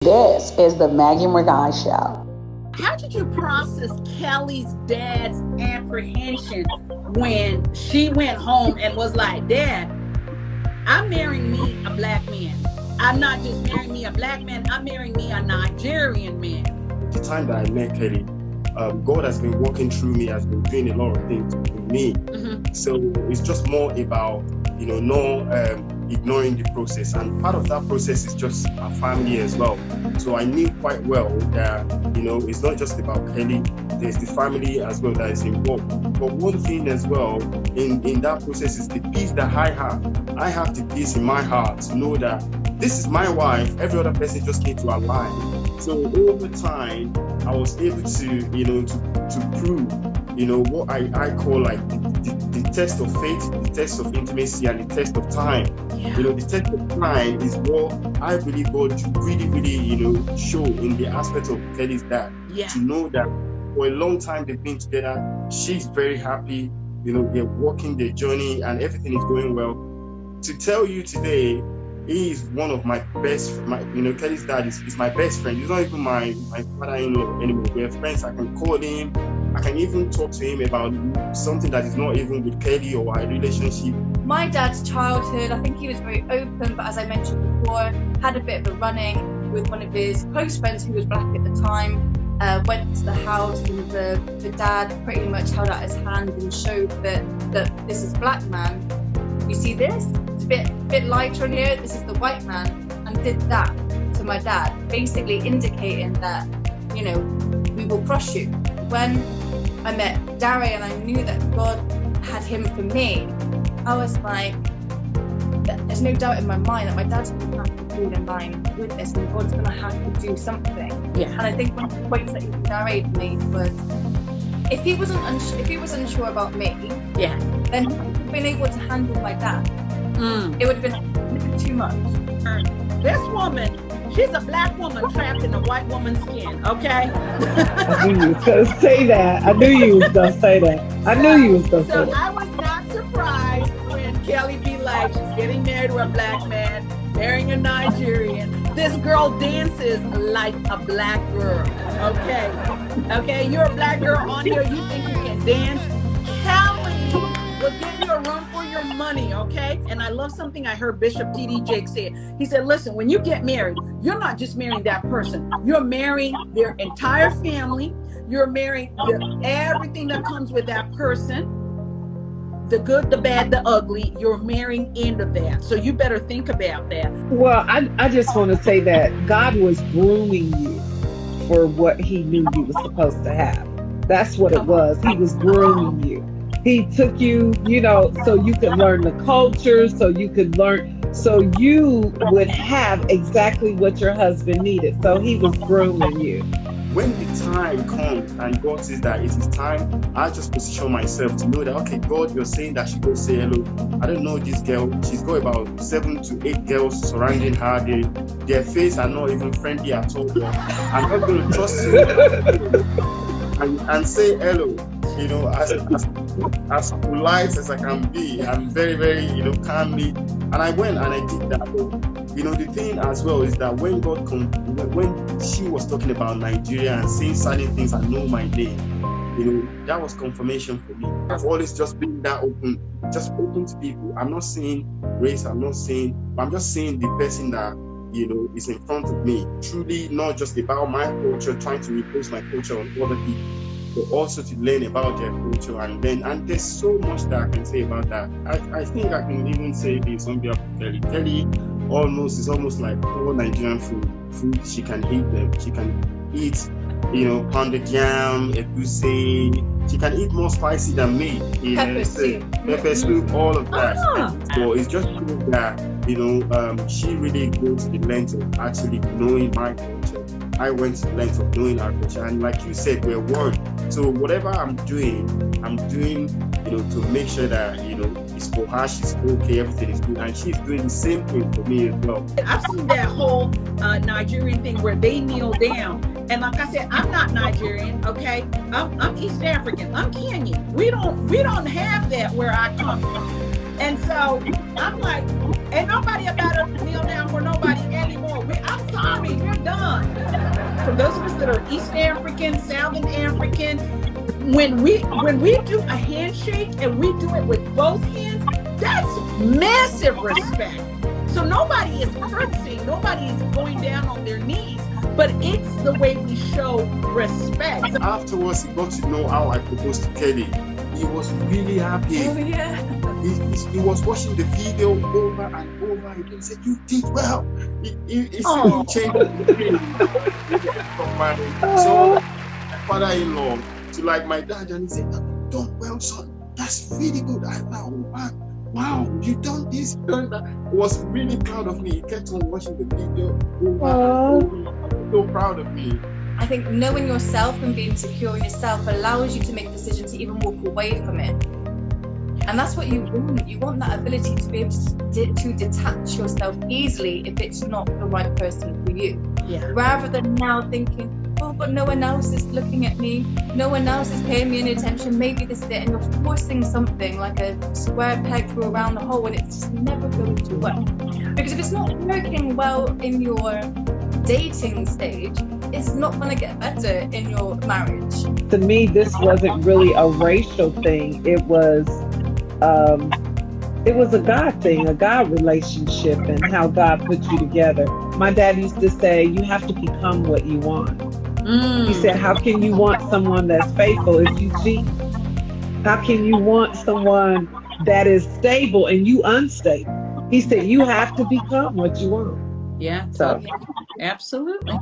This is the Maggie Morgan Show. How did you process Kelly's dad's apprehension when she went home and was like, Dad, I'm marrying me a black man. I'm not just marrying me a black man, I'm marrying me a Nigerian man. The time that I met Kelly, God has been working through me, has been doing a lot of things with me. Mm-hmm. So it's just more about, not ignoring the process. And part of that process is just our family as well. So I knew quite well that, it's not just about Kelly, there's the family as well that is involved. But one thing as well in that process is the peace that I have. I have the peace in my heart to know that this is my wife, every other person just came to our life. So over time, I was able to, to prove, what I call like the test of faith, the test of intimacy, and the test of time. Yeah. The test of time is what I believe God really, show in the aspect of Kelly's dad. Yeah. To know that for a long time they've been together, she's very happy, they're walking their journey and everything is going well. To tell you today, he is one of my best, Kelly's dad is my best friend. He's not even my father-in-law anymore. We're friends. I can call him. I can even talk to him about something that is not even with Kelly or our relationship. My dad's childhood, I think he was very open, but as I mentioned before, had a bit of a run-in with one of his close friends who was black at the time. Went to the house and the dad pretty much held out his hand and showed that this is black man. You see this? It's a bit lighter in here. This is the white man, and did that to my dad, basically indicating that, we will crush you. When I met Daré and I knew that God had him for me, I was like, there's no doubt in my mind that my dad's going to have to fall in line with this, and God's going to have to do something. Yeah. And I think one of the points that even Daré made was, if he was unsure about me, yeah, then he would have been able to handle my dad. It would have been too much. This woman, she's a black woman trapped in a white woman's skin, okay? I knew you was going to say that. I knew you was going to say that. So I was not surprised when Kelly be like, she's getting married to a black man, marrying a Nigerian. This girl dances like a black girl, okay? Okay, you're a black girl on here, you think you can dance? Kelly will give you a run for your money, okay? And I love something I heard Bishop T.D. Jakes say. He said, listen, when you get married, you're not just marrying that person. You're marrying their entire family. You're marrying everything that comes with that person. The good, the bad, the ugly. You're marrying into that. So you better think about that. Well, I just want to say that God was grooming you for what he knew you were supposed to have. That's what it was. He was grooming you. He took you, so you could learn the culture, so you would have exactly what your husband needed. So he was grooming you. When the time comes and God says that it is time, I just position myself to know that, okay, God, you're saying that she go say hello. I don't know this girl. She's got about 7 to 8 girls surrounding her. Their face are not even friendly at all. I'm not going to trust you and say hello. As polite as I can be, I'm very, very, calmly. And I went and I did that. But, the thing as well is that when when she was talking about Nigeria and saying certain things and know my name, that was confirmation for me. I've always just been that open to people. I'm not saying race, I'm just saying the person that, is in front of me. Truly not just about my culture, trying to impose my culture on other people, but also to learn about their culture and there's so much that I can say about that. I think I can even say this on behalf of Kelly. Kelly is almost like all Nigerian food. She can eat them. She can eat, pounded yam, egusi. She can eat more spicy than me. Pepper soup, all of that. So it's just that, she really goes to the length of actually knowing my culture. I went to the length of knowing our culture, and like you said, we're one. So whatever I'm doing, to make sure that, it's for her, she's okay, everything is good, and she's doing the same thing for me as well. I've seen that whole Nigerian thing where they kneel down, and like I said, I'm not Nigerian, okay? I'm East African, I'm Kenyan. We don't have that where I come from. And so I'm like, ain't nobody about to kneel down for nobody anymore. I'm sorry, you're done. for those of us that are East African, Southern African, when we do a handshake and we do it with both hands, that's massive respect. So nobody is curtsing, nobody is going down on their knees, but it's the way we show respect. Afterwards, he got to know how I proposed to Kelly. He was really happy. Oh, yeah. He was watching the video over and over again. He said, "You did well." He changed from my father-in-law to like my dad, and he said, "You've done well, son. That's really good." I thought, wow, you done this, you done that. He was really proud of me. He kept on watching the video over and over. So proud of me. I think knowing yourself and being secure in yourself allows you to make decisions to even walk away from it. And that's what you want. You want that ability to be able to detach yourself easily if it's not the right person for you. Yeah. Rather than now thinking, oh, but no one else is looking at me. No one else is paying me any attention. Maybe this is it. And you're forcing something like a square peg through a round hole, and it's just never going to work. Because if it's not working well in your dating stage, it's not going to get better in your marriage. To me, this wasn't really a racial thing. It was a God thing, a God relationship, and how God put you together. My dad used to say, you have to become what you want. He said, how can you want someone that's faithful if you cheat? How can you want someone that is stable and you unstable? He said, you have to become what you want. Yeah, So absolutely.